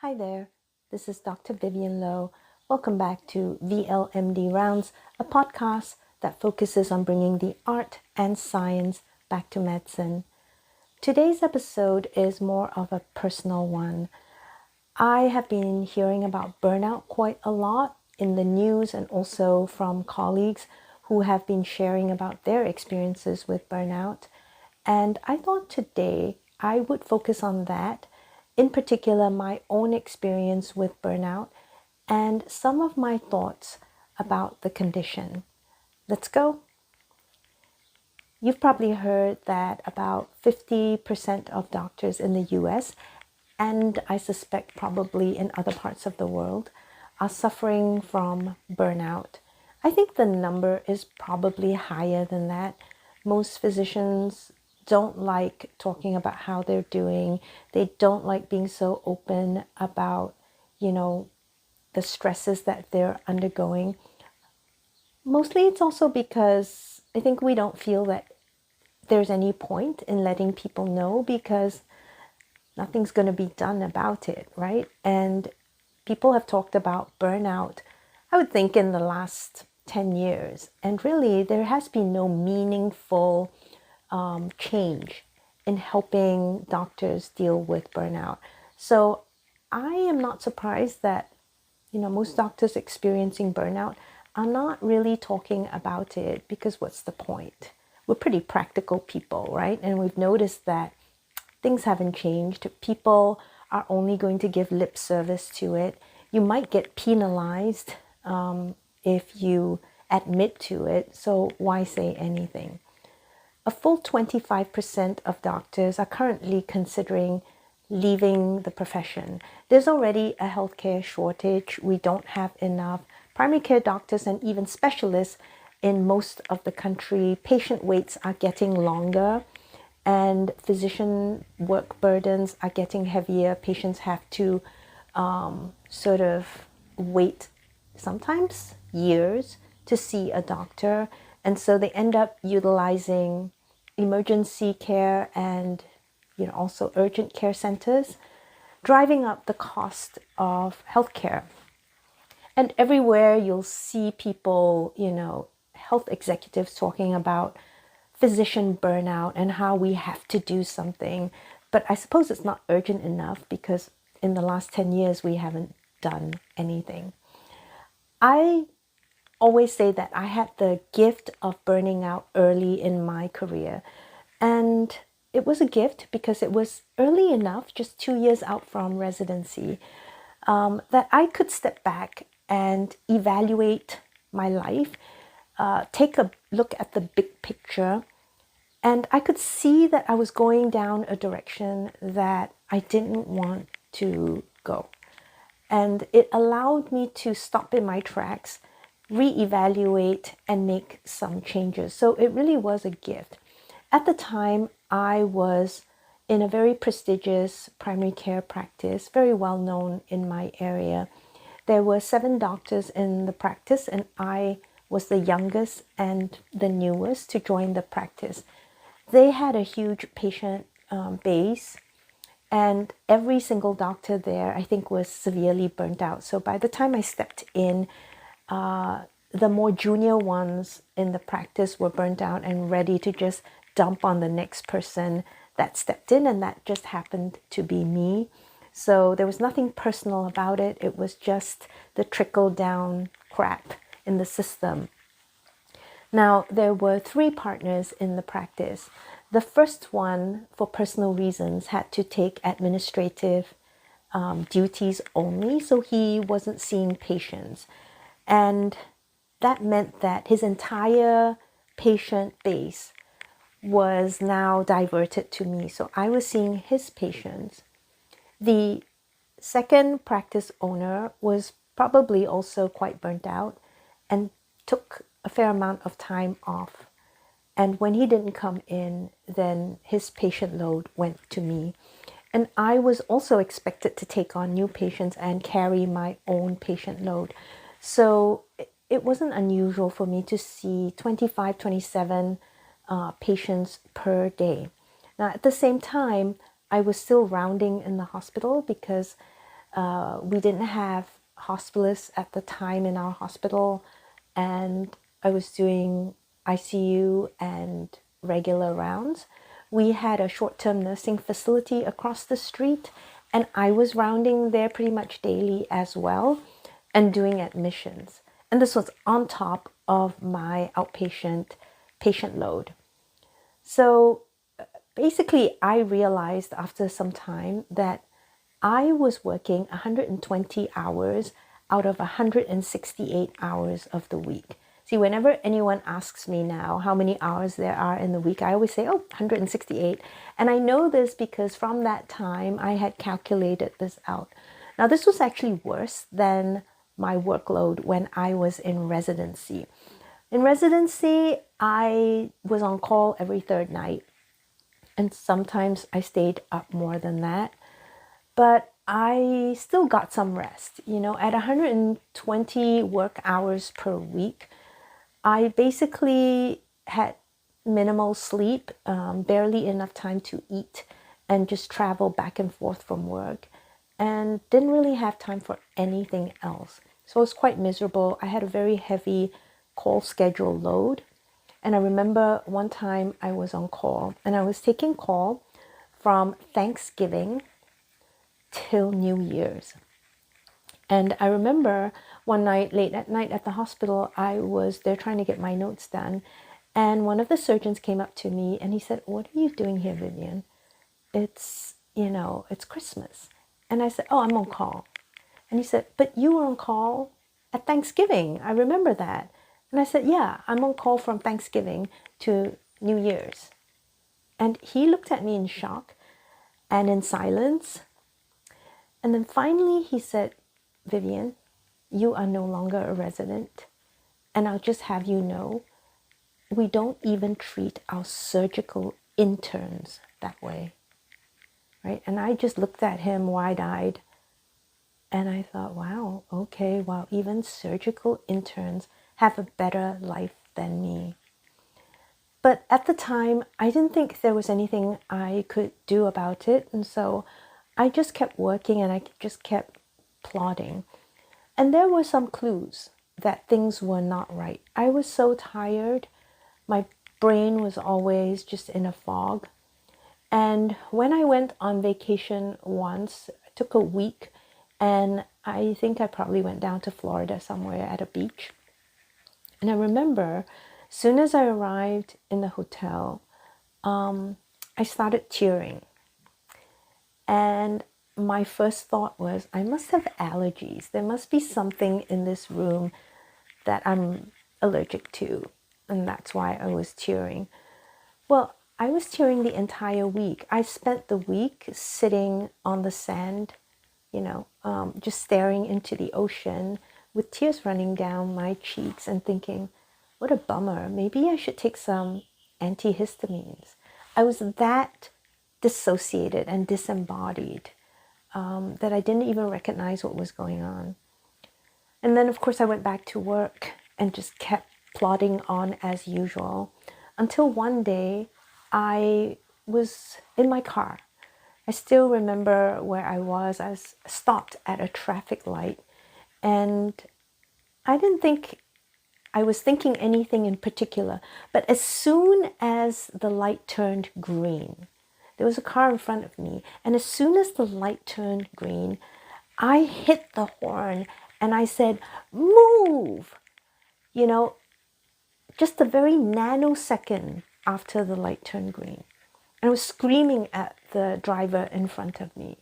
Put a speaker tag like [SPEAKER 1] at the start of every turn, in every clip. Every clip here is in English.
[SPEAKER 1] Hi there, this is Dr. Vivian Lowe. Welcome back to VLMD Rounds, a podcast that focuses on bringing the art and science back to medicine. Today's episode is more of a personal one. I have been hearing about burnout quite a lot in the news and also from colleagues who have been sharing about their experiences with burnout. And I thought today I would focus on that, in particular, my own experience with burnout and some of my thoughts about the condition. Let's go. You've probably heard that about 50% of doctors in the US, and I suspect probably in other parts of the world, are suffering from burnout. I think the number is probably higher than that. Most physicians don't like talking about how they're doing. They don't like being so open about, the stresses that they're undergoing. Mostly it's also because I think we don't feel that there's any point in letting people know because nothing's going to be done about it, right? And people have talked about burnout, I would think, in the last 10 years. And really, there has been no meaningful change in helping doctors deal with burnout. So I am not surprised that, most doctors experiencing burnout are not really talking about it because what's the point? We're pretty practical people, right? And we've noticed that things haven't changed. People are only going to give lip service to it. You might get penalized if you admit to it. So why say anything? A full 25% of doctors are currently considering leaving the profession. There's already a healthcare shortage. We don't have enough primary care doctors and even specialists in most of the country. Patient waits are getting longer and physician work burdens are getting heavier. Patients have to sort of wait sometimes years to see a doctor. And so they end up utilizing emergency care and also urgent care centers, driving up the cost of healthcare. And everywhere you'll see people, health executives talking about physician burnout and how we have to do something. But I suppose it's not urgent enough because in the last 10 years, we haven't done anything. I always say that I had the gift of burning out early in my career. And it was a gift because it was early enough, just 2 years out from residency, that I could step back and evaluate my life, take a look at the big picture, and I could see that I was going down a direction that I didn't want to go. And it allowed me to stop in my tracks, reevaluate, and make some changes. So it really was a gift. At the time, I was in a very prestigious primary care practice, very well known in my area. There were 7 doctors in the practice, and I was the youngest and the newest to join the practice. They had a huge patient base, and every single doctor there, I think, was severely burnt out. So by the time I stepped in, the more junior ones in the practice were burnt out and ready to just dump on the next person that stepped in, and that just happened to be me. So there was nothing personal about it. It was just the trickle down crap in the system. Now, there were 3 partners in the practice. The first one, for personal reasons, had to take administrative duties only, so he wasn't seeing patients. And that meant that his entire patient base was now diverted to me. So I was seeing his patients. The second practice owner was probably also quite burnt out and took a fair amount of time off. And when he didn't come in, then his patient load went to me. And I was also expected to take on new patients and carry my own patient load. So it wasn't unusual for me to see 25, 27 patients per day. Now, at the same time, I was still rounding in the hospital because We didn't have hospitalists at the time in our hospital, and I was doing ICU and regular rounds. We had a short-term nursing facility across the street, and I was rounding there pretty much daily as well and doing admissions. And this was on top of my outpatient patient load. So basically, I realized after some time that I was working 120 hours out of 168 hours of the week. See, whenever anyone asks me now how many hours there are in the week, I always say, oh, 168. And I know this because from that time, I had calculated this out. Now, this was actually worse than my workload when I was in residency. In residency, I was on call every third night, and sometimes I stayed up more than that. But I still got some rest. At 120 work hours per week, I basically had minimal sleep, barely enough time to eat, and just travel back and forth from work, and didn't really have time for anything else. So it was quite miserable. I had a very heavy call schedule load. And I remember one time I was on call, and I was taking call from Thanksgiving till New Year's. And I remember one night, late at night at the hospital, I was there trying to get my notes done. And one of the surgeons came up to me and he said, "What are you doing here, Vivian? It's Christmas." And I said, "Oh, I'm on call." And he said, "But you were on call at Thanksgiving. I remember that." And I said, "Yeah, I'm on call from Thanksgiving to New Year's." And he looked at me in shock and in silence. And then finally he said, "Vivian, you are no longer a resident. And I'll just have you know, we don't even treat our surgical interns that way." Right? And I just looked at him wide-eyed. And I thought, wow, okay, well, even surgical interns have a better life than me. But at the time, I didn't think there was anything I could do about it. And so I just kept working and I just kept plodding. And there were some clues that things were not right. I was so tired. My brain was always just in a fog. And when I went on vacation once, I took a week, and I think I probably went down to Florida somewhere at a beach. And I remember, as soon as I arrived in the hotel, I started tearing. And my first thought was, I must have allergies. There must be something in this room that I'm allergic to. And that's why I was tearing. Well, I was tearing the entire week. I spent the week sitting on the sand, just staring into the ocean with tears running down my cheeks and thinking, what a bummer. Maybe I should take some antihistamines. I was that dissociated and disembodied that I didn't even recognize what was going on. And then, of course, I went back to work and just kept plodding on as usual until one day I was in my car. I still remember where I was. I was stopped at a traffic light, and I didn't think I was thinking anything in particular. But as soon as the light turned green, there was a car in front of me, and as soon as the light turned green, I hit the horn and I said, "Move!" Just a very nanosecond after the light turned green. I was screaming at the driver in front of me.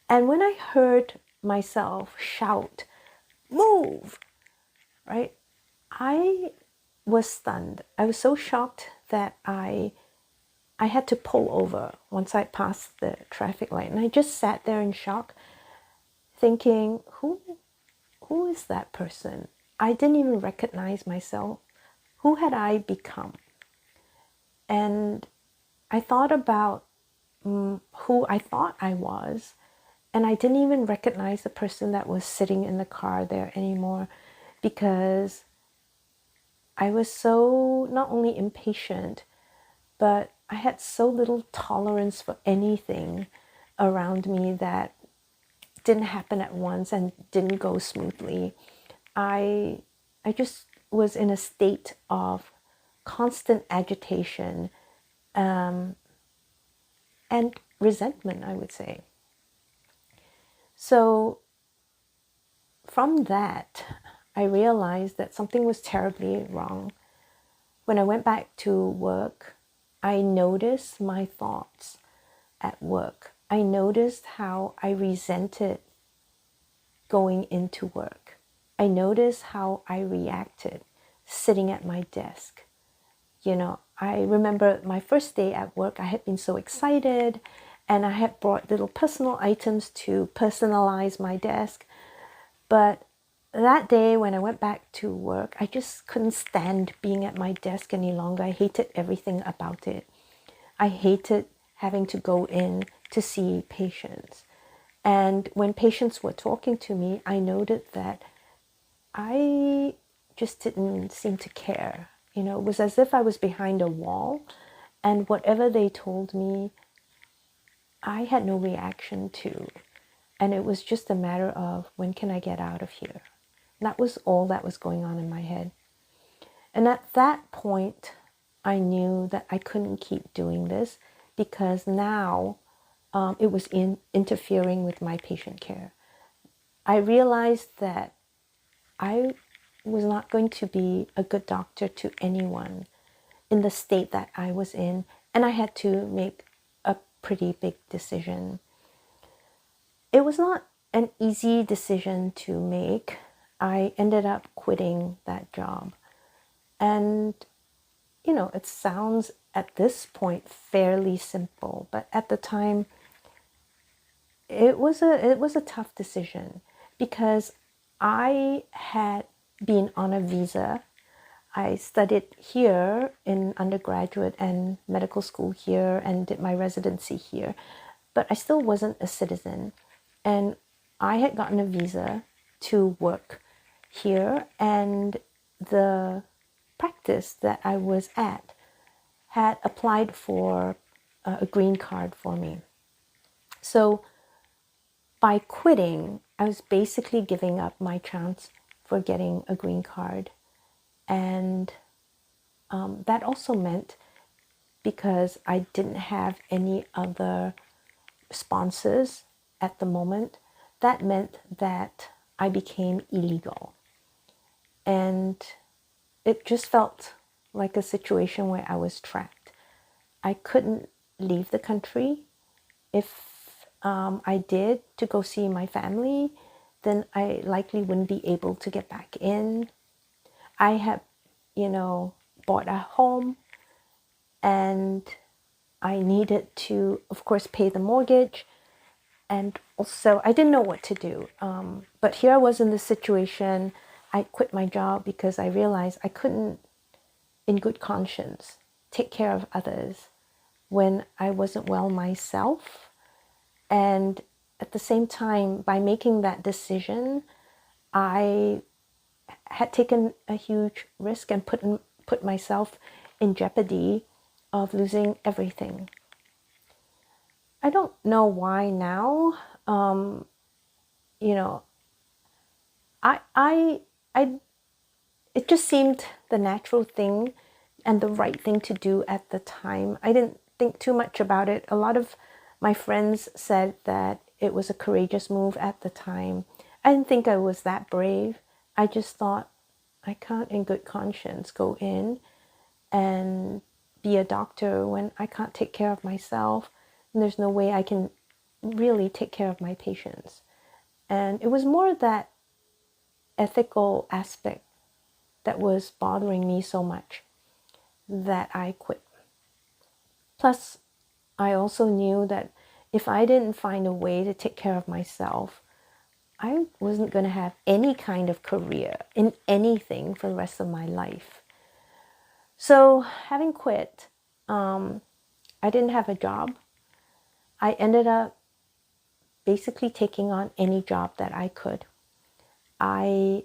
[SPEAKER 1] And when I heard myself shout, "Move!" right? I was stunned. I was so shocked that I had to pull over once I passed the traffic light. And I just sat there in shock, thinking, who is that person? I didn't even recognize myself. Who had I become? And I thought about who I thought I was, and I didn't even recognize the person that was sitting in the car there anymore, because I was so not only impatient, but I had so little tolerance for anything around me that didn't happen at once and didn't go smoothly. I just was in a state of constant agitation and resentment, I would say. So from that, I realized that something was terribly wrong. When I went back to work, I noticed my thoughts at work. I noticed how I resented going into work. I noticed how I reacted sitting at my desk. I remember my first day at work, I had been so excited and I had brought little personal items to personalize my desk. But that day when I went back to work, I just couldn't stand being at my desk any longer. I hated everything about it. I hated having to go in to see patients. And when patients were talking to me, I noted that I just didn't seem to care. It was as if I was behind a wall, and whatever they told me, I had no reaction to. And it was just a matter of, when can I get out of here? That was all that was going on in my head. And at that point, I knew that I couldn't keep doing this, because now it was interfering with my patient care. I realized that I was not going to be a good doctor to anyone in the state that I was in, and I had to make a pretty big decision. It was not an easy decision to make. I ended up quitting that job. And, it sounds at this point fairly simple, but at the time, it was a tough decision, because I had been on a visa. I studied here in undergraduate and medical school here and did my residency here, but I still wasn't a citizen. And I had gotten a visa to work here, and the practice that I was at had applied for a green card for me. So by quitting, I was basically giving up my chance for getting a green card. And that also meant, because I didn't have any other sponsors at the moment, that meant that I became illegal. And it just felt like a situation where I was trapped. I couldn't leave the country. If I did to go see my family, then I likely wouldn't be able to get back in. I had, bought a home, and I needed to, of course, pay the mortgage. And also, I didn't know what to do. But here I was in this situation. I quit my job because I realized I couldn't, in good conscience, take care of others when I wasn't well myself. And at the same time, by making that decision, I had taken a huge risk and put myself in jeopardy of losing everything. I don't know why now. It just seemed the natural thing and the right thing to do at the time. I didn't think too much about it. A lot of my friends said that it was a courageous move at the time. I didn't think I was that brave. I just thought, I can't in good conscience go in and be a doctor when I can't take care of myself, and there's no way I can really take care of my patients. And it was more that ethical aspect that was bothering me so much that I quit. Plus, I also knew that if I didn't find a way to take care of myself, I wasn't going to have any kind of career in anything for the rest of my life. So having quit, I didn't have a job. I ended up basically taking on any job that I could. I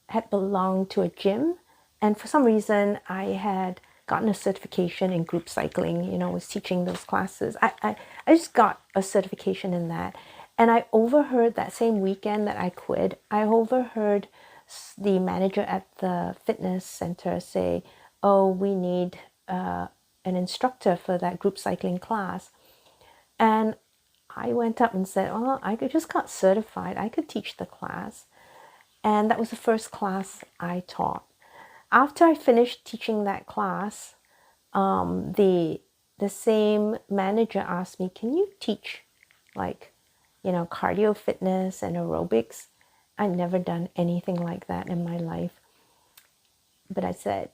[SPEAKER 1] had belonged to a gym, and for some reason I had gotten a certification in group cycling, was teaching those classes. I just got a certification in that. And I overheard that same weekend that I quit, I overheard the manager at the fitness center say, oh, we need an instructor for that group cycling class. And I went up and said, oh, I just got certified. I could teach the class. And that was the first class I taught. After I finished teaching that class, the same manager asked me, can you teach cardio fitness and aerobics? I'd never done anything like that in my life. But I said,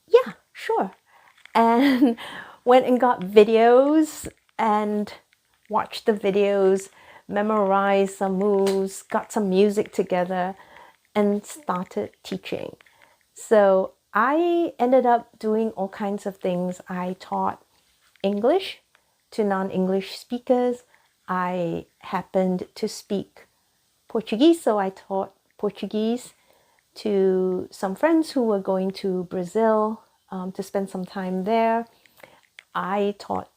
[SPEAKER 1] yeah, sure. And went and got videos and watched the videos, memorized some moves, got some music together, and started teaching. So I ended up doing all kinds of things. I taught English to non-English speakers. I happened to speak Portuguese, so I taught Portuguese to some friends who were going to Brazil to spend some time there. I taught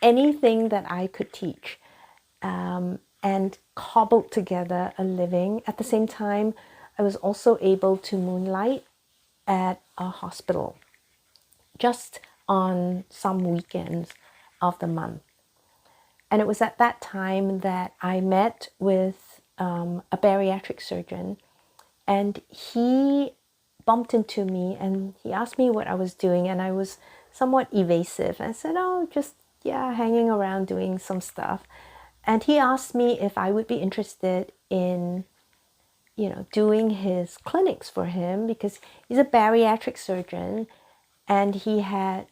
[SPEAKER 1] anything that I could teach and cobbled together a living. At the same time, I was also able to moonlight at a hospital just on some weekends of the month. And it was at that time that I met with a bariatric surgeon, and he bumped into me and he asked me what I was doing, and I was somewhat evasive. I said, oh, just, hanging around doing some stuff. And he asked me if I would be interested in, doing his clinics for him, because he's a bariatric surgeon and he had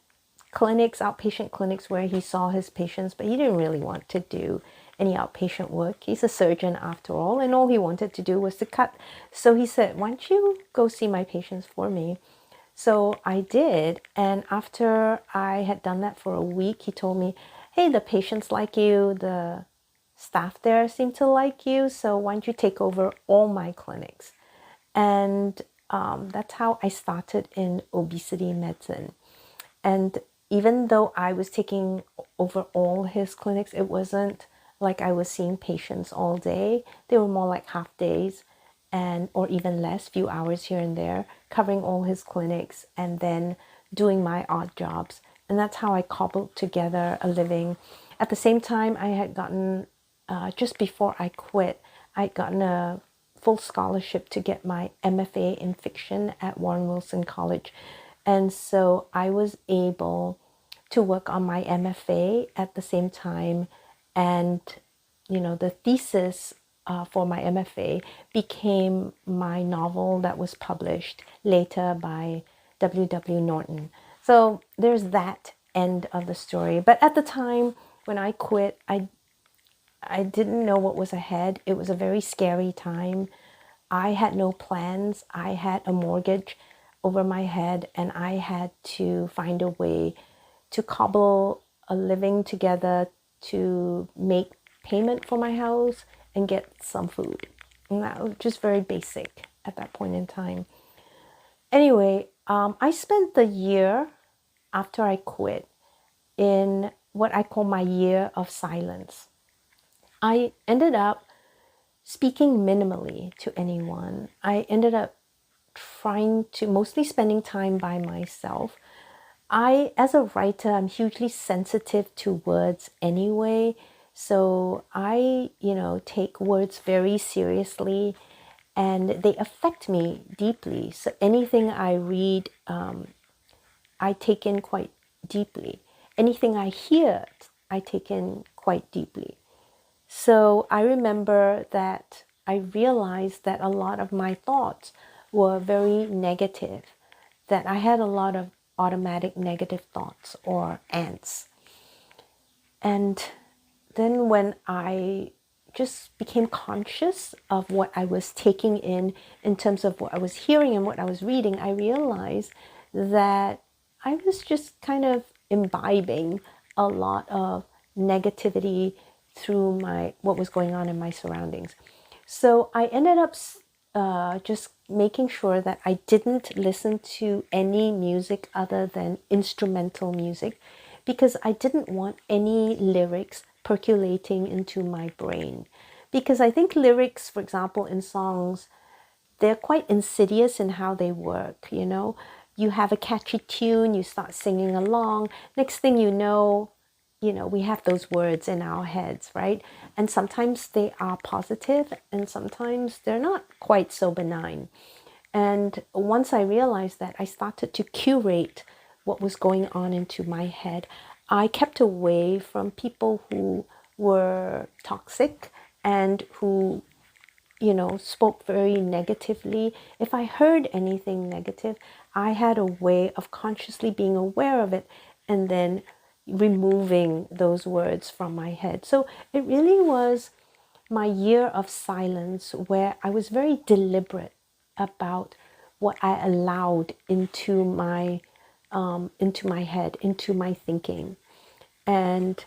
[SPEAKER 1] clinics, outpatient clinics, where he saw his patients, but he didn't really want to do any outpatient work. He's a surgeon after all, and all he wanted to do was to cut. So he said, why don't you go see my patients for me? So I did, and after I had done that for a week, he told me, hey, the patients like you, the staff there seem to like you, so why don't you take over all my clinics? And that's how I started in obesity medicine. And even though I was taking over all his clinics, it wasn't like I was seeing patients all day. They were more like half days or even less, few hours here and there, covering all his clinics and then doing my odd jobs. And that's how I cobbled together a living. At the same time, I had gotten, just before I quit, I'd gotten a full scholarship to get my MFA in fiction at Warren Wilson College. And so I was able to work on my MFA at the same time. And, the thesis for my MFA became my novel that was published later by W.W. Norton. So there's that end of the story. But at the time when I quit, I didn't know what was ahead. It was a very scary time. I had no plans. I had a mortgage over my head, and I had to find a way to cobble a living together to make payment for my house and get some food. And that was just very basic at that point in time. Anyway, I spent the year after I quit in what I call my year of silence. I ended up speaking minimally to anyone. I ended up mostly spending time by myself. As a writer, I'm hugely sensitive to words anyway. So I, take words very seriously, and they affect me deeply. So anything I read, I take in quite deeply. Anything I hear, I take in quite deeply. So I remember that I realized that a lot of my thoughts were very negative, that I had a lot of automatic negative thoughts or ants. And then when I just became conscious of what I was taking in terms of what I was hearing and what I was reading, I realized that I was just kind of imbibing a lot of negativity through what was going on in my surroundings. So I ended up just making sure that I didn't listen to any music other than instrumental music, because I didn't want any lyrics percolating into my brain. Because I think lyrics, for example, in songs, they're quite insidious in how they work, you know. You have a catchy tune, you start singing along. Next thing you know, we have those words in our heads, right? And sometimes they are positive and sometimes they're not quite so benign. And once I realized that, I started to curate what was going on into my head. I kept away from people who were toxic and who, you know, spoke very negatively. If I heard anything negative, I had a way of consciously being aware of it and then removing those words from my head. So it really was my year of silence where I was very deliberate about what I allowed into my head, into my thinking. And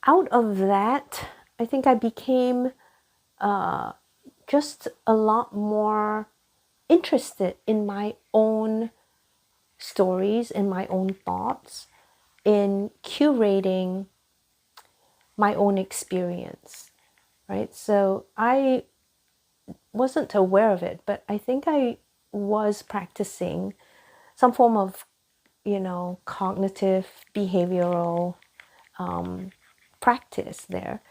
[SPEAKER 1] out of that, I think I became just a lot more interested in my own stories, in my own thoughts, in curating my own experience, right? So I wasn't aware of it, but I think I was practicing some form of, you know, cognitive behavioral practice there,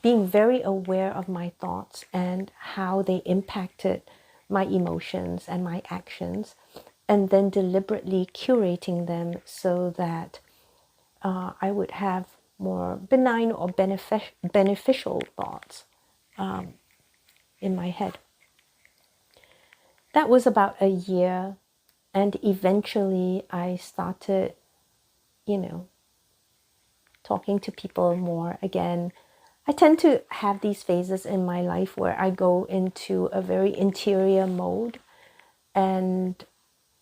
[SPEAKER 1] being very aware of my thoughts and how they impacted my emotions and my actions, and then deliberately curating them so that I would have more benign or beneficial thoughts in my head. That was about a year, and eventually I started, you know, talking to people more again. I tend to have these phases in my life where I go into a very interior mode, and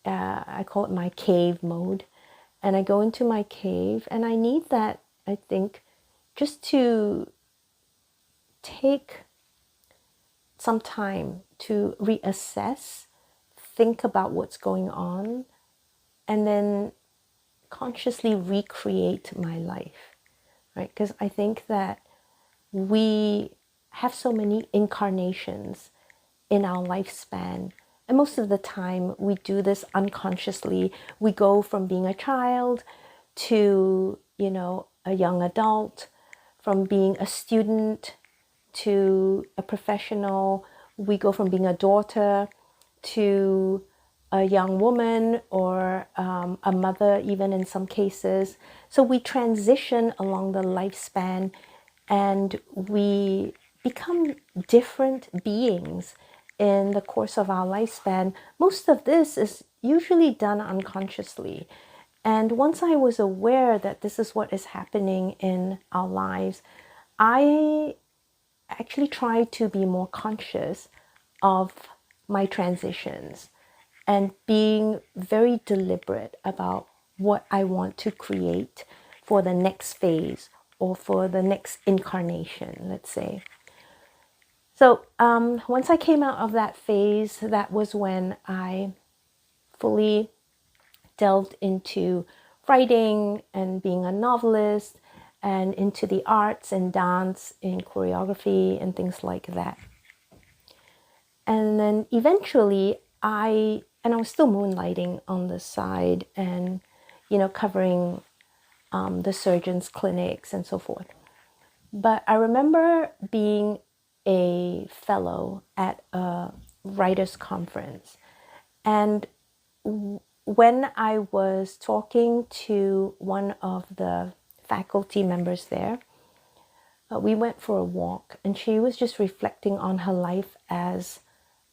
[SPEAKER 1] I call it my cave mode. And I go into my cave, and I need that, I think, just to take some time to reassess, think about what's going on, and then consciously recreate my life, right? Because I think that we have so many incarnations in our lifespan. And most of the time, we do this unconsciously. We go from being a child to, you know, a young adult, from being a student to a professional. We go from being a daughter to a young woman or a mother, even in some cases. So we transition along the lifespan and we become different beings in the course of our lifespan. Most of this is usually done unconsciously. And once I was aware that this is what is happening in our lives, I actually try to be more conscious of my transitions and being very deliberate about what I want to create for the next phase or for the next incarnation, let's say. So once I came out of that phase, that was when I fully delved into writing and being a novelist and into the arts and dance and choreography and things like that. And then eventually I was still moonlighting on the side and, you know, covering the surgeons' clinics and so forth. But I remember being a fellow at a writers' conference. And when I was talking to one of the faculty members there, we went for a walk, and she was just reflecting on her life as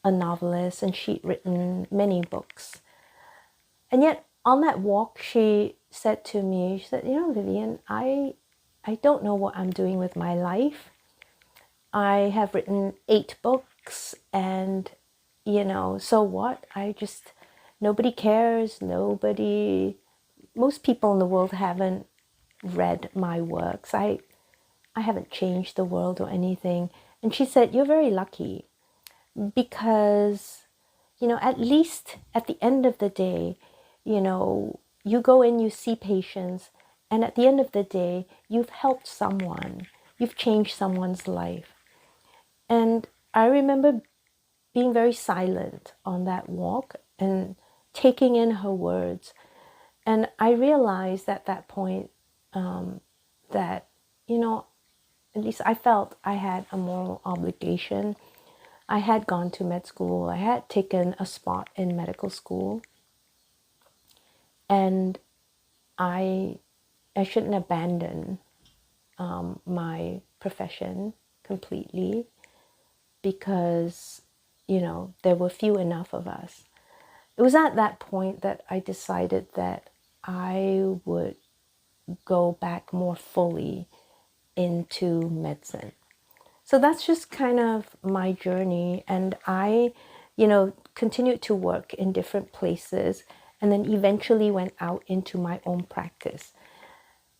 [SPEAKER 1] a novelist, and she'd written many books. And yet on that walk, she said to me, she said, you know, Vivian, I don't know what I'm doing with my life. I have written 8 books and, you know, so what? Nobody cares. Most people in the world haven't read my works. I haven't changed the world or anything. And she said, you're very lucky because, you know, at least at the end of the day, you know, you go in, you see patients, and at the end of the day, you've helped someone. You've changed someone's life. And I remember being very silent on that walk and taking in her words. And I realized at that point that, you know, at least I felt I had a moral obligation. I had gone to med school, I had taken a spot in medical school, and I shouldn't abandon my profession completely because, you know, there were few enough of us. It was at that point that I decided that I would go back more fully into medicine. So that's just kind of my journey. And I, you know, continued to work in different places and then eventually went out into my own practice.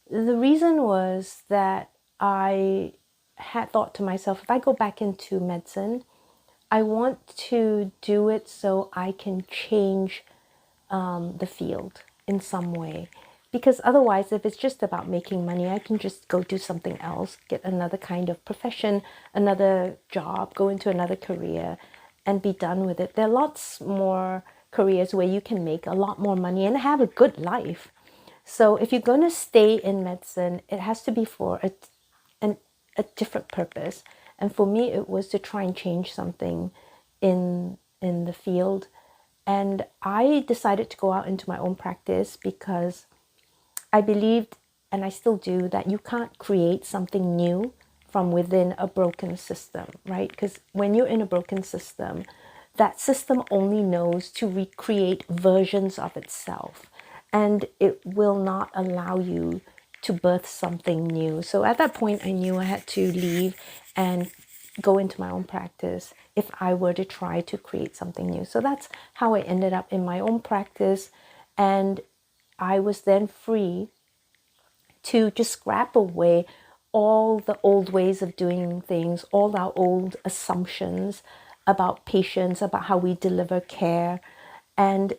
[SPEAKER 1] The reason was that I had thought to myself, if I go back into medicine, I want to do it so I can change the field in some way. Because otherwise, if it's just about making money, I can just go do something else, get another kind of profession, another job, go into another career, and be done with it. There are lots more careers where you can make a lot more money and have a good life. So if you're going to stay in medicine, it has to be for a different purpose. And for me, it was to try and change something in the field. And I decided to go out into my own practice because I believed, and I still do, that you can't create something new from within a broken system, right? Because when you're in a broken system, that system only knows to recreate versions of itself, and it will not allow you to birth something new. So at that point, I knew I had to leave and go into my own practice if I were to try to create something new. So that's how I ended up in my own practice. And I was then free to just scrap away all the old ways of doing things, all our old assumptions about patients, about how we deliver care, and,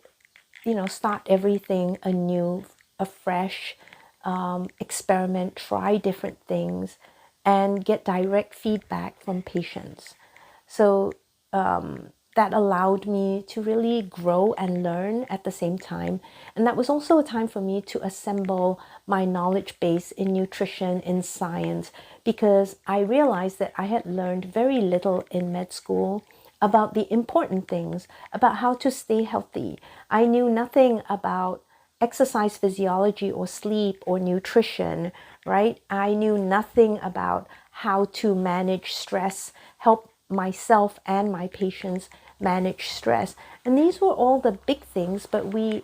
[SPEAKER 1] you know, start everything anew, afresh, experiment, try different things, and get direct feedback from patients. So that allowed me to really grow and learn at the same time. And that was also a time for me to assemble my knowledge base in nutrition, in science, because I realized that I had learned very little in med school about the important things, about how to stay healthy. I knew nothing about exercise physiology or sleep or nutrition, right? I knew nothing about how to manage stress, help myself and my patients manage stress. And these were all the big things, but we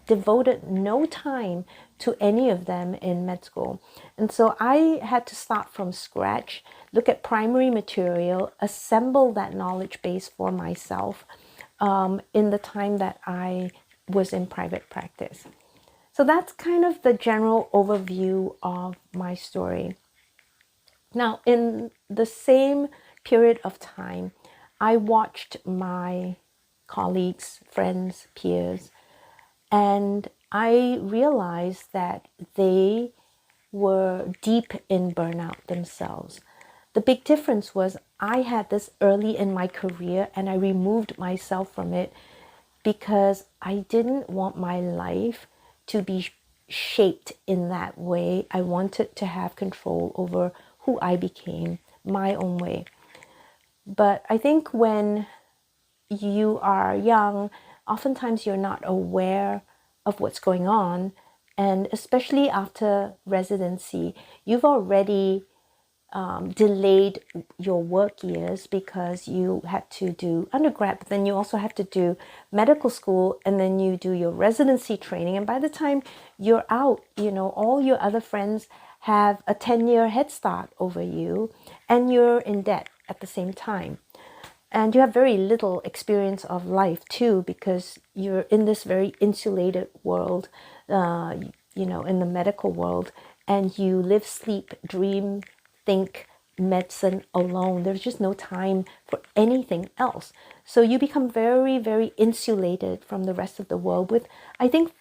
[SPEAKER 1] devoted no time to any of them in med school. And so I had to start from scratch, look at primary material, assemble that knowledge base for myself in the time that I was in private practice. So that's kind of the general overview of my story. Now, in the same period of time, I watched my colleagues, friends, peers, and I realized that they were deep in burnout themselves. The big difference was I had this early in my career and I removed myself from it because I didn't want my life to be shaped in that way. I wanted to have control over who I became, my own way. But I think when you are young, oftentimes you're not aware of what's going on. And especially after residency, you've already delayed your work years because you had to do undergrad, but then you also have to do medical school, and then you do your residency training. And by the time you're out, you know, all your other friends have a 10-year head start over you, and you're in debt at the same time. And you have very little experience of life too, because you're in this very insulated world, you know, in the medical world, and you live, sleep, dream, think medicine alone. There's just no time for anything else. So you become very, very insulated from the rest of the world with, I think,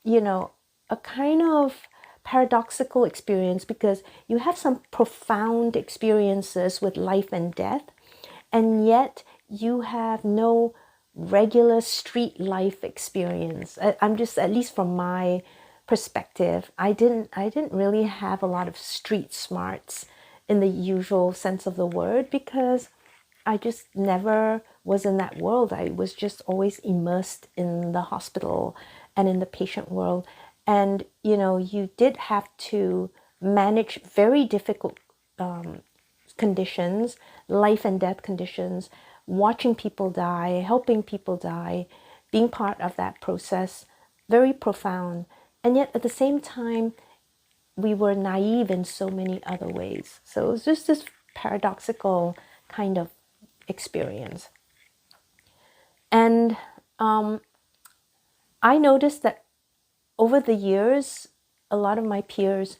[SPEAKER 1] you know, a kind of paradoxical experience, because you have some profound experiences with life and death, and yet you have no regular street life experience. I'm just, at least from my perspective, I didn't really have a lot of street smarts in the usual sense of the word, because I just never was in that world. I was just always immersed in the hospital and in the patient world. And, you did have to manage very difficult conditions, life and death conditions, watching people die, helping people die, being part of that process, very profound. And yet at the same time, we were naive in so many other ways. So it was just this paradoxical kind of experience. And I noticed that over the years, a lot of my peers,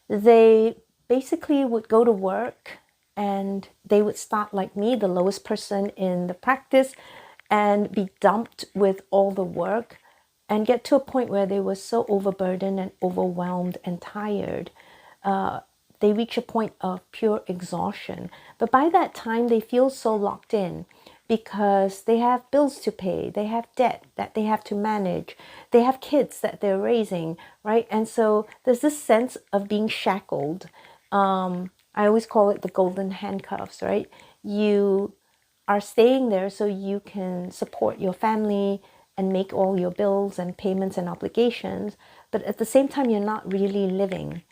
[SPEAKER 1] they basically would go to work and they would start like me, the lowest person in the practice, and be dumped with all the work and get to a point where they were so overburdened and overwhelmed and tired. They reach a point of pure exhaustion. But by that time, they feel so locked in because they have bills to pay, they have debt that they have to manage, they have kids that they're raising, right? And so there's this sense of being shackled. I always call it the golden handcuffs, right? You are staying there so you can support your family and make all your bills and payments and obligations, but at the same time, you're not really living.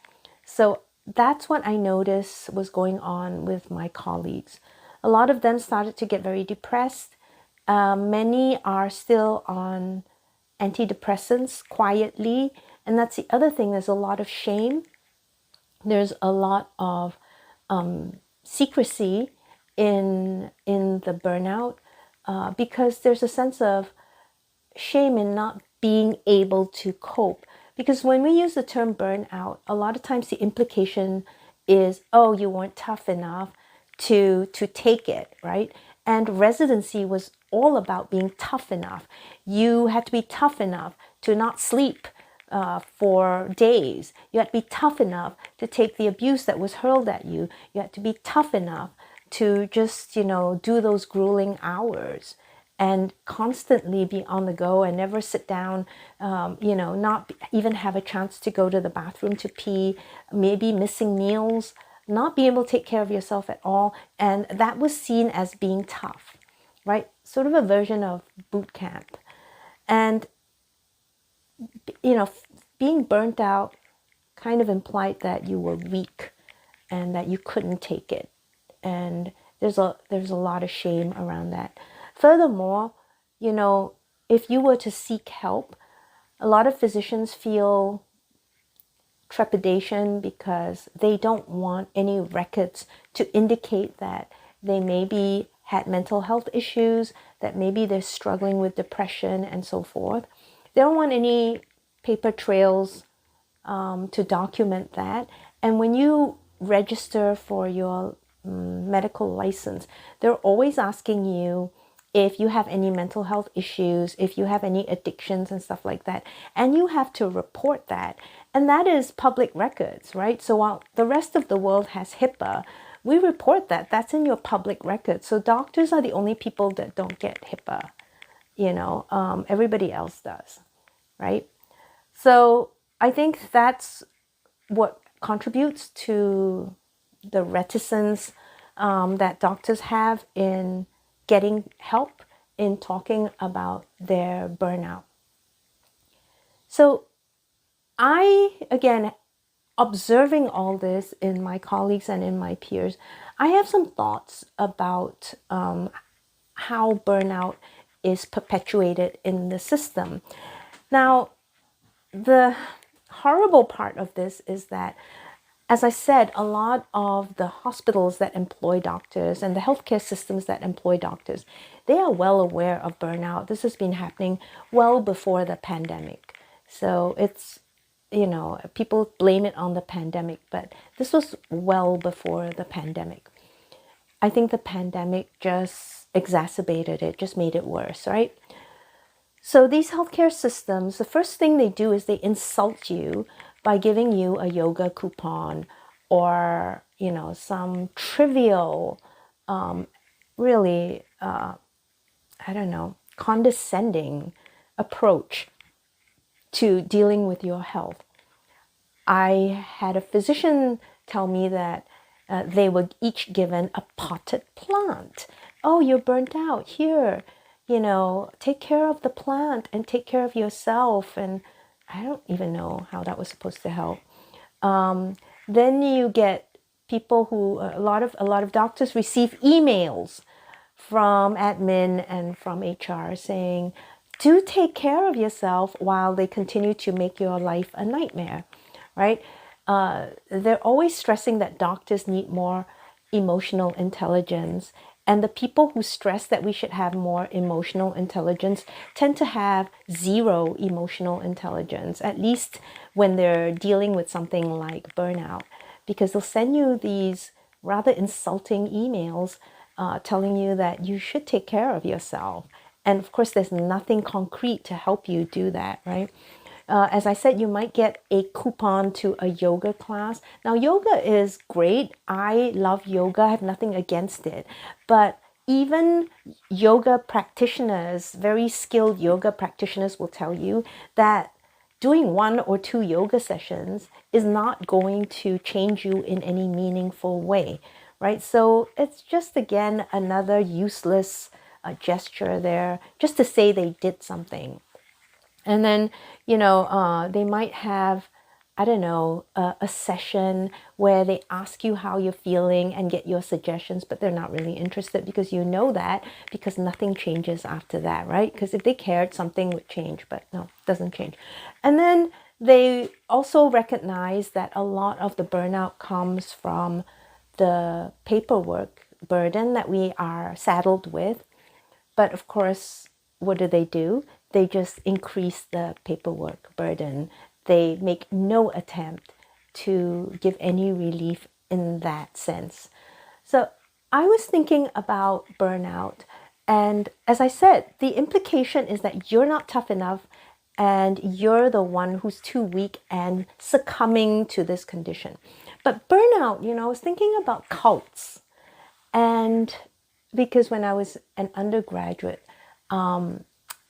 [SPEAKER 1] So that's what I noticed was going on with my colleagues. A lot of them started to get very depressed. Many are still on antidepressants quietly. And that's the other thing. There's a lot of shame. There's a lot of secrecy in the burnout, because there's a sense of shame in not being able to cope. Because when we use the term burnout, a lot of times the implication is, oh, you weren't tough enough to take it, right? And residency was all about being tough enough. You had to be tough enough to not sleep for days. You had to be tough enough to take the abuse that was hurled at you. You had to be tough enough to just, do those grueling hours and constantly be on the go and never sit down, not even have a chance to go to the bathroom to pee, maybe missing meals, not be able to take care of yourself at all. And that was seen as being tough, right? Sort of a version of boot camp. And, being burnt out kind of implied that you were weak and that you couldn't take it. And there's a lot of shame around that. Furthermore, if you were to seek help, a lot of physicians feel trepidation because they don't want any records to indicate that they maybe had mental health issues, that maybe they're struggling with depression and so forth. They don't want any paper trails to document that. And when you register for your medical license, they're always asking you if you have any mental health issues, if you have any addictions and stuff like that. And you have to report that. And that is public records, right? So while the rest of the world has HIPAA, we report that. That's in your public record. So doctors are the only people that don't get HIPAA. Everybody else does, right? So I think that's what contributes to the reticence that doctors have in getting help, in talking about their burnout. So again, observing all this in my colleagues and in my peers, I have some thoughts about how burnout is perpetuated in the system. Now, the horrible part of this is that, as I said, a lot of the hospitals that employ doctors and the healthcare systems that employ doctors, they are well aware of burnout. This has been happening well before the pandemic. So it's, people blame it on the pandemic, but this was well before the pandemic. I think the pandemic just exacerbated it, just made it worse, right? So these healthcare systems, the first thing they do is they insult you by giving you a yoga coupon or, some trivial really, I don't know, condescending approach to dealing with your health. I had a physician tell me that they were each given a potted plant. Oh, you're burnt out. Here, take care of the plant and take care of yourself. And I don't even know how that was supposed to help. Then you get people who a lot of doctors receive emails from admin and from HR saying, do take care of yourself while they continue to make your life a nightmare, right? They're always stressing that doctors need more emotional intelligence. And the people who stress that we should have more emotional intelligence tend to have zero emotional intelligence, at least when they're dealing with something like burnout, because they'll send you these rather insulting emails telling you that you should take care of yourself. And of course, there's nothing concrete to help you do that, right? As I said, you might get a coupon to a yoga class. Now, yoga is great. I love yoga. I have nothing against it. But even yoga practitioners, very skilled yoga practitioners, will tell you that doing 1 or 2 yoga sessions is not going to change you in any meaningful way, right? So it's just, again, another useless gesture there, just to say they did something. And then, they might have, I don't know, a session where they ask you how you're feeling and get your suggestions, but they're not really interested, because you know that, because nothing changes after that, right? Because if they cared, something would change, but no, it doesn't change. And then they also recognize that a lot of the burnout comes from the paperwork burden that we are saddled with. But of course, what do? They just increase the paperwork burden. They make no attempt to give any relief in that sense. So I was thinking about burnout. And as I said, the implication is that you're not tough enough and you're the one who's too weak and succumbing to this condition. But burnout, I was thinking about cults. And because when I was an undergraduate,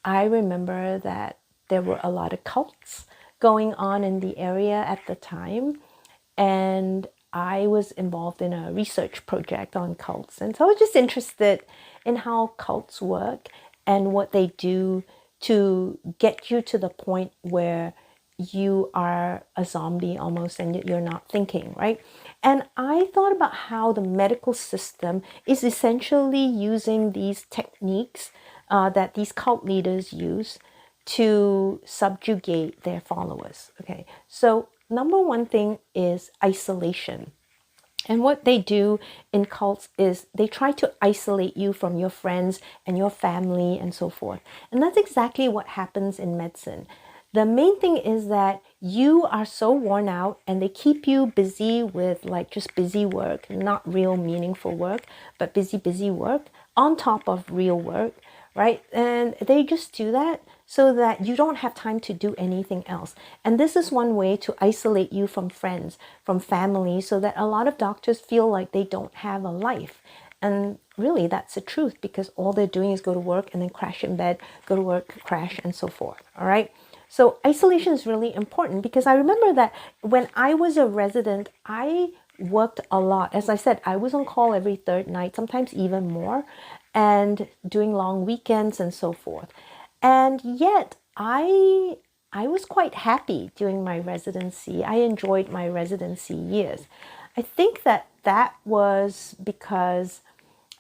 [SPEAKER 1] I remember that there were a lot of cults going on in the area at the time. And I was involved in a research project on cults. And so I was just interested in how cults work and what they do to get you to the point where you are a zombie almost and you're not thinking, right? And I thought about how the medical system is essentially using these techniques that these cult leaders use to subjugate their followers. Okay, so number one thing is isolation. And what they do in cults is they try to isolate you from your friends and your family and so forth. And that's exactly what happens in medicine. The main thing is that you are so worn out and they keep you busy with just busy work, not real meaningful work, but busy work on top of real work, right? And they just do that so that you don't have time to do anything else. And this is one way to isolate you from friends, from family, so that a lot of doctors feel like they don't have a life. And really, that's the truth, because all they're doing is go to work and then crash in bed, go to work, crash, and so forth. All right. So isolation is really important, because I remember that when I was a resident, I worked a lot. As I said, I was on call every third night, sometimes even more, and doing long weekends and so forth. And yet I was quite happy during my residency. I enjoyed my residency years. I think that was because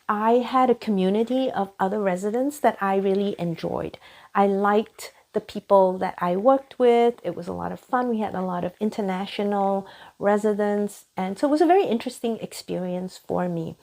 [SPEAKER 1] I had a community of other residents that I really enjoyed. I liked the people that I worked with. It was a lot of fun. We had a lot of international residents. And so it was a very interesting experience for me.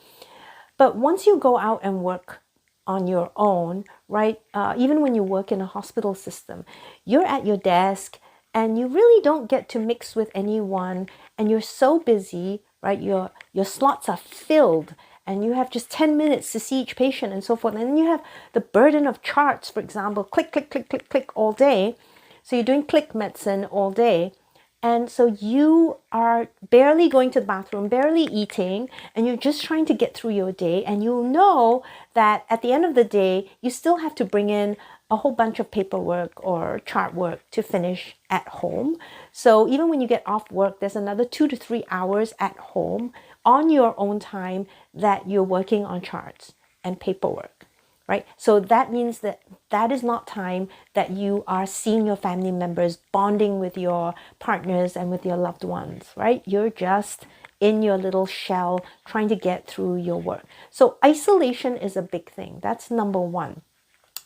[SPEAKER 1] But once you go out and work on your own, right? Even when you work in a hospital system, you're at your desk and you really don't get to mix with anyone. And you're so busy, right? Your slots are filled and you have just 10 minutes to see each patient and so forth. And then you have the burden of charts, for example, click, click, click, click, click all day. So you're doing click medicine all day. And so you are barely going to the bathroom, barely eating, and you're just trying to get through your day. And you'll know that at the end of the day, you still have to bring in a whole bunch of paperwork or chart work to finish at home. So even when you get off work, there's another 2 to 3 hours at home on your own time that you're working on charts and paperwork. Right? So that means that that is not time that you are seeing your family members, bonding with your partners and with your loved ones, right? You're just in your little shell trying to get through your work. So isolation is a big thing. That's number one.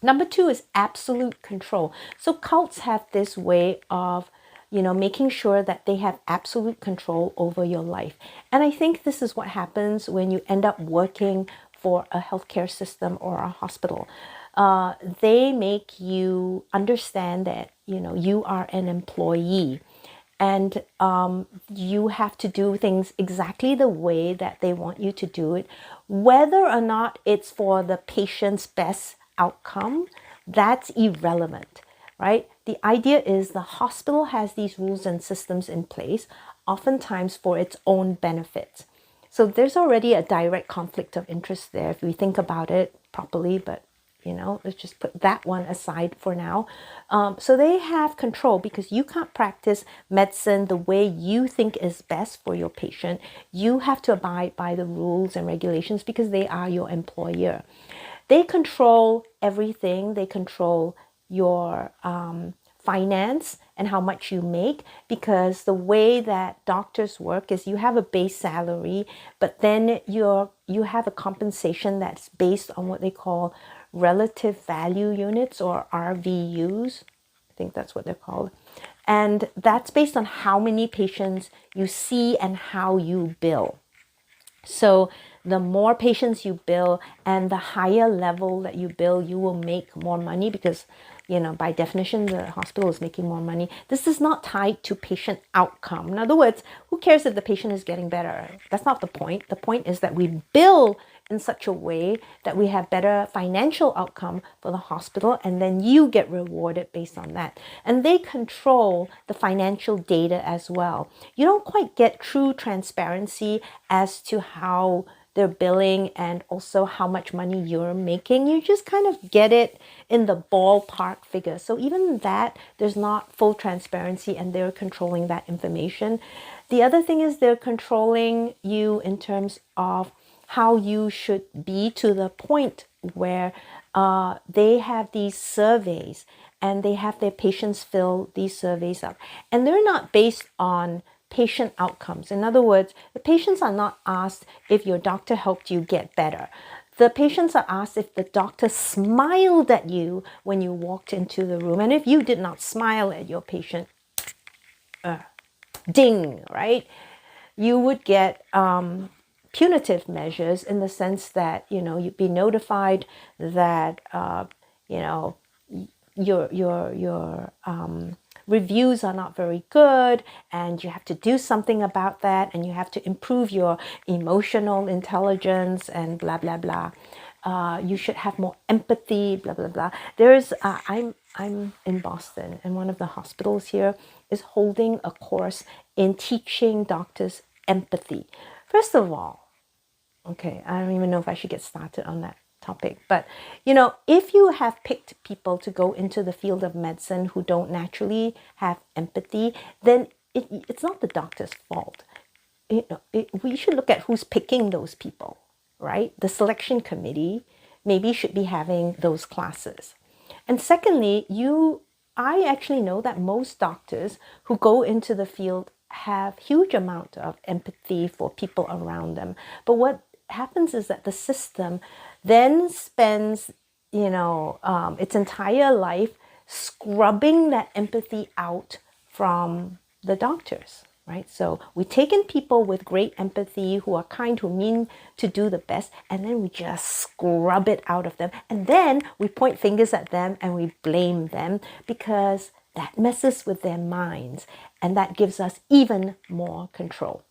[SPEAKER 1] Number two is absolute control. So cults have this way of making sure that they have absolute control over your life. And I think this is what happens when you end up working for a healthcare system or a hospital. They make you understand that, you are an employee and you have to do things exactly the way that they want you to do it, whether or not it's for the patient's best outcome. That's irrelevant, right? The idea is the hospital has these rules and systems in place, oftentimes for its own benefit. So there's already a direct conflict of interest there if we think about it properly, but let's just put that one aside for now. So they have control because you can't practice medicine the way you think is best for your patient. You have to abide by the rules and regulations because they are your employer. They control everything. They control your finance and how much you make, because the way that doctors work is you have a base salary, but then you have a compensation that's based on what they call relative value units, or RVUs. I think that's what they're called. And that's based on how many patients you see and how you bill. So the more patients you bill and the higher level that you bill, you will make more money because, by definition, the hospital is making more money. This is not tied to patient outcome. In other words, who cares if the patient is getting better? That's not the point. The point is that we bill in such a way that we have better financial outcome for the hospital, and then you get rewarded based on that. And they control the financial data as well. You don't quite get true transparency as to how they're billing and also how much money you're making. You just kind of get it in the ballpark figure. So even that, there's not full transparency, and they're controlling that information. The other thing is they're controlling you in terms of how you should be, to the point where they have these surveys and they have their patients fill these surveys up. And they're not based on patient outcomes. In other words, the patients are not asked if your doctor helped you get better. The patients are asked if the doctor smiled at you when you walked into the room. And if you did not smile at your patient, ding, right? You would get punitive measures, in the sense that, you'd be notified that, your reviews are not very good, and you have to do something about that, and you have to improve your emotional intelligence and blah, blah, blah. You should have more empathy, blah, blah, blah. I'm in Boston, and one of the hospitals here is holding a course in teaching doctors empathy. First of all, okay, I don't even know if I should get started on that topic, but if you have picked people to go into the field of medicine who don't naturally have empathy, then it's not the doctor's fault. We should look at who's picking those people, right? The selection committee maybe should be having those classes. And secondly, I actually know that most doctors who go into the field have huge amount of empathy for people around them. But what happens is that the system then spends, its entire life scrubbing that empathy out from the doctors, right? So we take in people with great empathy, who are kind, who mean to do the best, and then we just scrub it out of them. And then we point fingers at them and we blame them, because that messes with their minds, and that gives us even more control.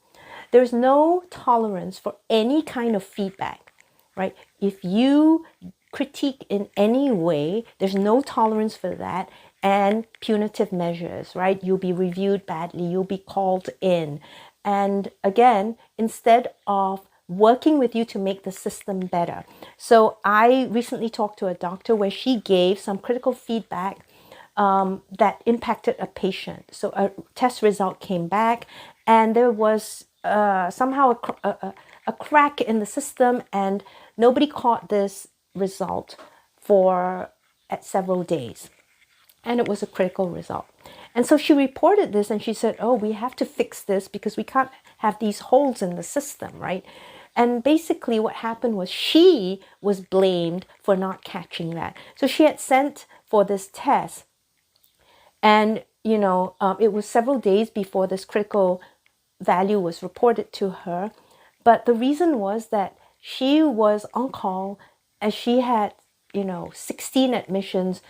[SPEAKER 1] There's no tolerance for any kind of feedback, right? If you critique in any way, there's no tolerance for that. and punitive measures, right? You'll be reviewed badly, you'll be called in. And again, instead of working with you to make the system better. So I recently talked to a doctor where she gave some critical feedback that impacted a patient. So a test result came back and there was somehow a crack in the system, and nobody caught this result for several days. And it was a critical result. And so she reported this and she said, oh, we have to fix this because we can't have these holes in the system, right? And basically what happened was she was blamed for not catching that. So she had sent for this test, and it was several days before this critical value was reported to her. But the reason was that she was on call and she had 16 admissions,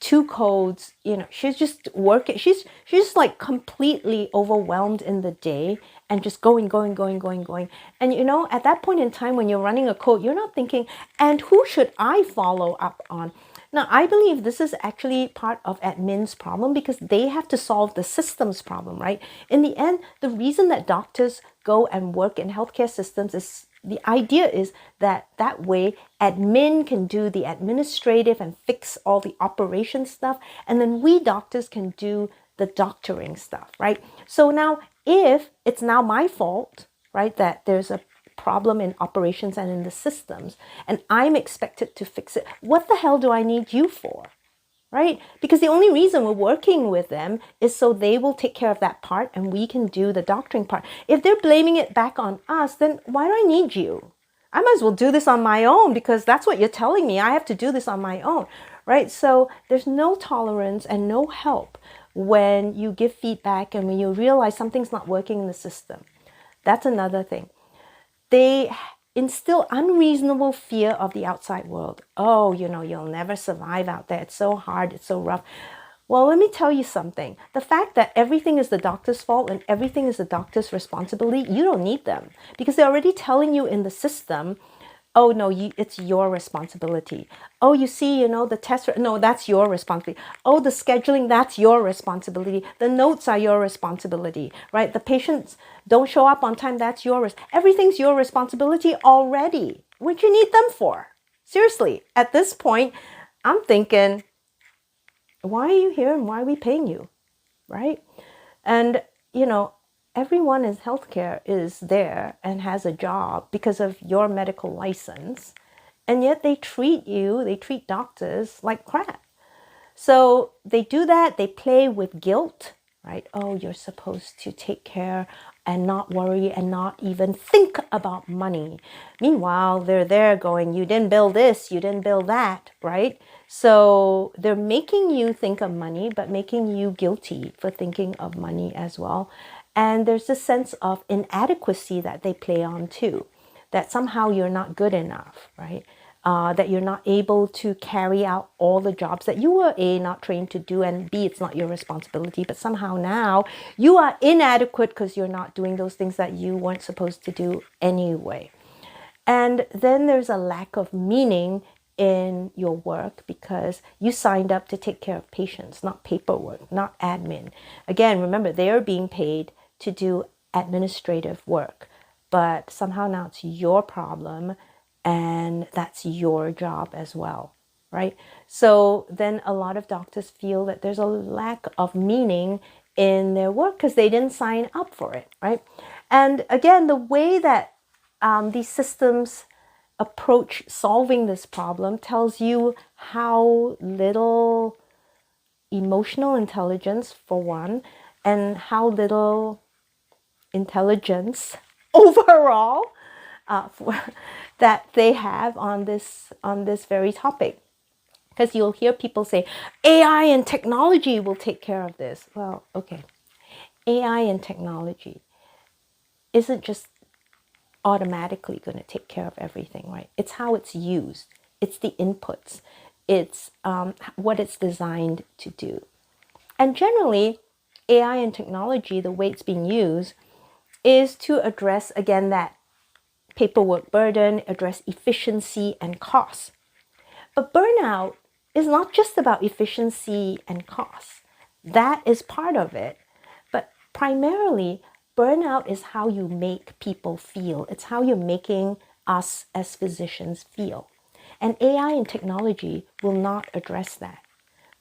[SPEAKER 1] 2 codes. She's just working, she's just like completely overwhelmed in the day and just going. And at that point in time when you're running a code, you're not thinking, and who should I follow up on? Now, I believe this is actually part of admin's problem because they have to solve the system's problem, right? In the end, the reason that doctors go and work in healthcare systems is the idea is that way admin can do the administrative and fix all the operation stuff, and then we doctors can do the doctoring stuff, right? So now if it's now my fault, right, that there's a problem in operations and in the systems, and I'm expected to fix it, what the hell do I need you for? Right? Because the only reason we're working with them is so they will take care of that part and we can do the doctoring part. If they're blaming it back on us, then why do I need you? I might as well do this on my own because that's what you're telling me. I have to do this on my own, right? So there's no tolerance and no help when you give feedback and when you realize something's not working in the system. That's another thing. They instill unreasonable fear of the outside world. Oh, you'll never survive out there. It's so hard. It's so rough. Well, let me tell you something. The fact that everything is the doctor's fault and everything is the doctor's responsibility, you don't need them because they're already telling you in the system, oh, no, it's your responsibility. Oh, you see, the test, no, that's your responsibility. Oh, the scheduling, that's your responsibility. The notes are your responsibility, right? The patients don't show up on time, that's everything's your responsibility already. What you need them for? Seriously, at this point, I'm thinking, why are you here and why are we paying you, right? And, everyone in healthcare is there and has a job because of your medical license, and yet they treat doctors like crap. So they do that, they play with guilt, right? Oh, you're supposed to take care and not worry and not even think about money. Meanwhile, they're there going, you didn't bill this, you didn't bill that, right? So they're making you think of money, but making you guilty for thinking of money as well. And there's this sense of inadequacy that they play on too, that somehow you're not good enough, right? That you're not able to carry out all the jobs that you were A, not trained to do, and B, it's not your responsibility, but somehow now you are inadequate because you're not doing those things that you weren't supposed to do anyway. And then there's a lack of meaning in your work because you signed up to take care of patients, not paperwork, not admin. Again, remember, they are being paid to do administrative work, but somehow now it's your problem and that's your job as well, right? So then a lot of doctors feel that there's a lack of meaning in their work because they didn't sign up for it, right? And again, the way that these systems approach solving this problem tells you how little emotional intelligence, for one, and how little intelligence overall that they have on this very topic. Because you'll hear people say, AI and technology will take care of this. Well, okay, AI and technology isn't just automatically going to take care of everything, right? It's how it's used. It's the inputs. It's what it's designed to do. And generally, AI and technology, the way it's being used, is to address, again, that paperwork burden, address efficiency and cost. But burnout is not just about efficiency and cost. That is part of it. But primarily, burnout is how you make people feel. It's how you're making us as physicians feel. And AI and technology will not address that,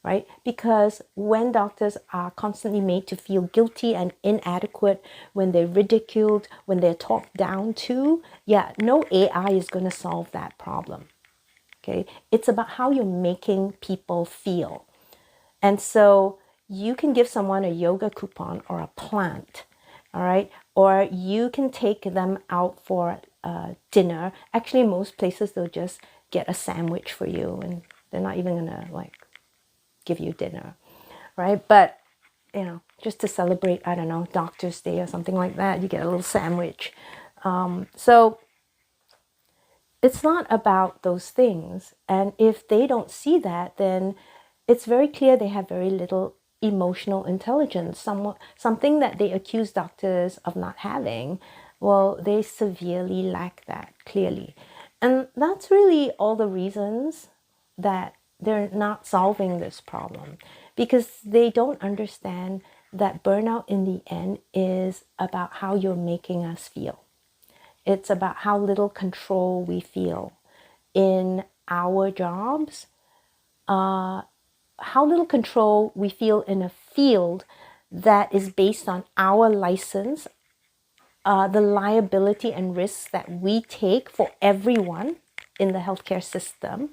[SPEAKER 1] right? Because when doctors are constantly made to feel guilty and inadequate, when they're ridiculed, when they're talked down to, yeah, no AI is going to solve that problem. Okay, it's about how you're making people feel. And so you can give someone a yoga coupon or a plant, all right? Or you can take them out for dinner. Actually, most places they'll just get a sandwich for you, and they're not even gonna like give you dinner, right? But just to celebrate, I don't know, Doctor's Day or something like that, you get a little sandwich. So it's not about those things. And if they don't see that, then it's very clear they have very little emotional intelligence, something that they accuse doctors of not having. Well, they severely lack that, clearly. And that's really all the reasons that they're not solving this problem, because they don't understand that burnout in the end is about how you're making us feel. It's about how little control we feel in our jobs, how little control we feel in a field that is based on our license, the liability and risks that we take for everyone in the healthcare system,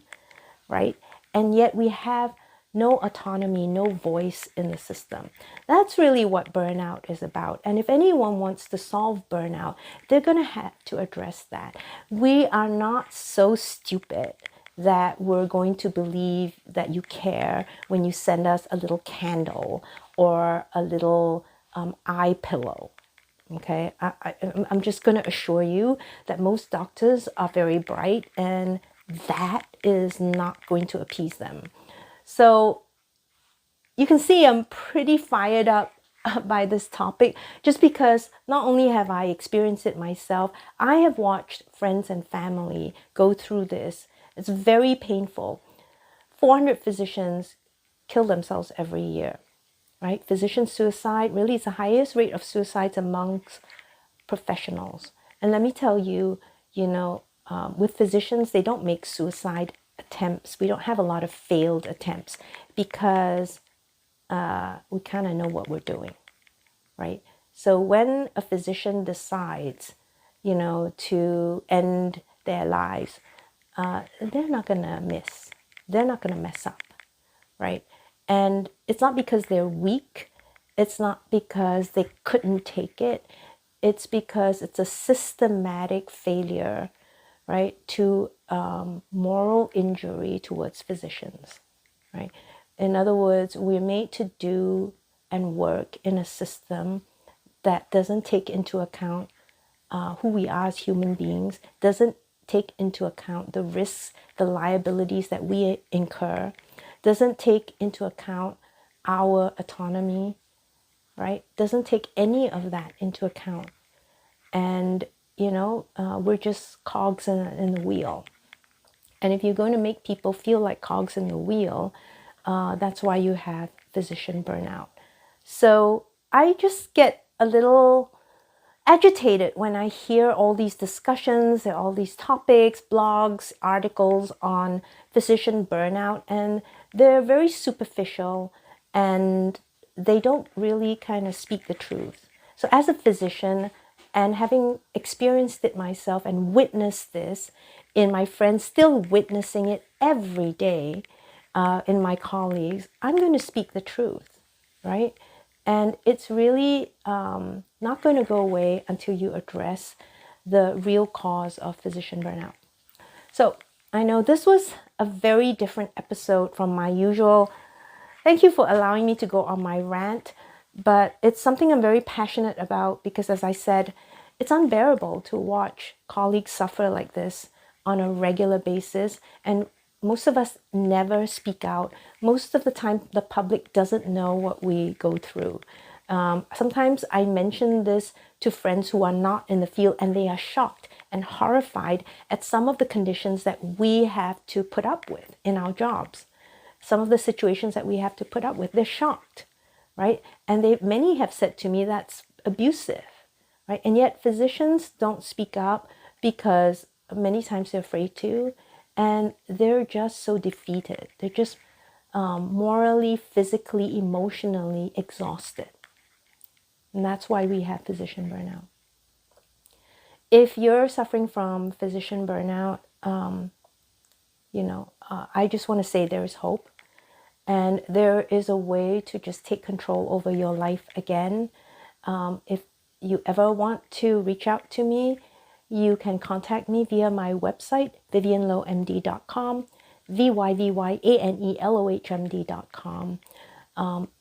[SPEAKER 1] right? And yet we have no autonomy, no voice in the system. That's really what burnout is about. And if anyone wants to solve burnout, they're going to have to address that. We are not so stupid that we're going to believe that you care when you send us a little candle or a little eye pillow. Okay, I'm just going to assure you that most doctors are very bright, and that is not going to appease them. So you can see I'm pretty fired up by this topic, just because not only have I experienced it myself, I have watched friends and family go through this. It's very painful. 400 physicians kill themselves every year, right? Physician suicide really is the highest rate of suicides amongst professionals. And let me tell you, with physicians, they don't make suicide attempts. We don't have a lot of failed attempts because we kind of know what we're doing, right? So when a physician decides, to end their lives, they're not going to miss. They're not going to mess up, right? And it's not because they're weak. It's not because they couldn't take it. It's because it's a systematic failure, right, to moral injury towards physicians, right? In other words, we're made to do and work in a system that doesn't take into account who we are as human beings, doesn't take into account the risks, the liabilities that we incur, doesn't take into account our autonomy, right? Doesn't take any of that into account. And, we're just cogs in the wheel. And if you're going to make people feel like cogs in the wheel, that's why you have physician burnout. So I just get a little agitated when I hear all these discussions and all these topics, blogs, articles on physician burnout, and they're very superficial and they don't really kind of speak the truth. So as a physician, and having experienced it myself and witnessed this in my friends, still witnessing it every day in my colleagues, I'm going to speak the truth, right? And it's really not going to go away until you address the real cause of physician burnout. So I know this was a very different episode from my usual. Thank you for allowing me to go on my rant, but it's something I'm very passionate about because, as I said, it's unbearable to watch colleagues suffer like this on a regular basis, and most of us never speak out. Most of the time, the public doesn't know what we go through. Sometimes I mention this to friends who are not in the field, and they are shocked and horrified at some of the conditions that we have to put up with in our jobs. some of the situations that we have to put up with, they're shocked, right? And many have said to me that's abusive, right? And yet physicians don't speak up because many times they're afraid to, and they're just so defeated. They're just morally, physically, emotionally exhausted. And that's why we have physician burnout. If you're suffering from physician burnout, I just want to say there is hope. And there is a way to just take control over your life again. If you ever want to reach out to me, you can contact me via my website, vivianlohmd.com, VYVYANELOHMD.com.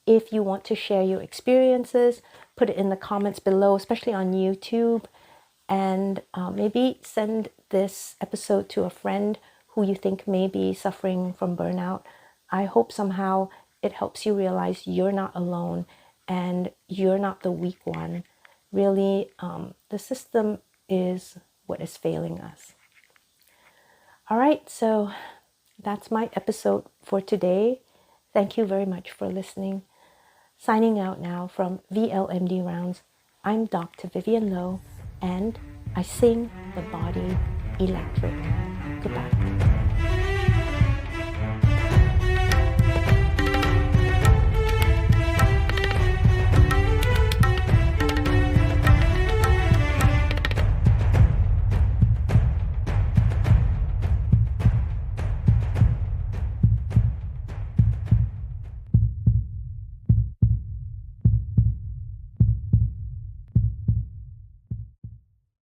[SPEAKER 1] If you want to share your experiences, put it in the comments below, especially on YouTube, and maybe send this episode to a friend who you think may be suffering from burnout. I hope somehow it helps you realize you're not alone and you're not the weak one. Really, the system is what is failing us. All right, so that's my episode for today. Thank you very much for listening. Signing out now from VLMD Rounds, I'm Dr. Vivian Lowe, and I sing the body electric. Goodbye.